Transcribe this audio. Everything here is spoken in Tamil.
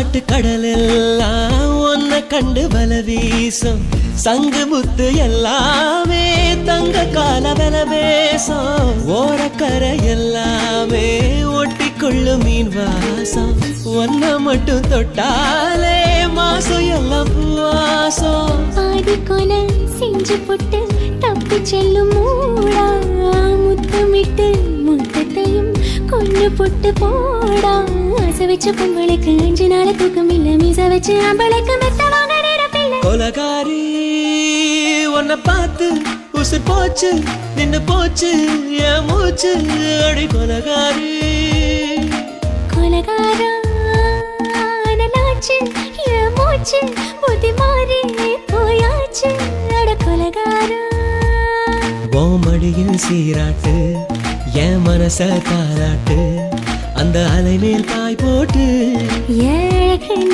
தாலாட்டு கடலெல்லாம் ஒன்ன கண்டு வல வீசும் சங்கு முத்து எல்லாமே தங்க கால வல பேசும் ஓரக்கரை எல்லாமே ஒட்டி கொள்ளும் மீன் வாசம் ஒன்ன மட்டும் தொட்டாலே மாசம் எல்லாம் பூவாசம் பாதி கொலை செஞ்சு போட்டு தப்பி செல்லும் மூடா முத்தமிட்டு முத்தத்தையும் கொண்டு போட்டு போடா ஆசை வச்ச பொங்கலுக்கு 5 நாள் தூக்கம் இல்ல மீச வச்சு அம்பளுக்கு மெத்த வாங்க நேரப்பில்லை கொலகாரி உன்னை பார்த்து உசுர் போச்சு நின்னு போச்சு என் மூச்சு அடி கொலகாரி கொலகாரா நலாச்சு என் மூச்சு புத்தி மாறி போயாச்சு அட கொலகாரா மடியில் சீராட்டு என் மனச தாராட்டு அந்த அலை மேல் பாய் போட்டு ஏழகன்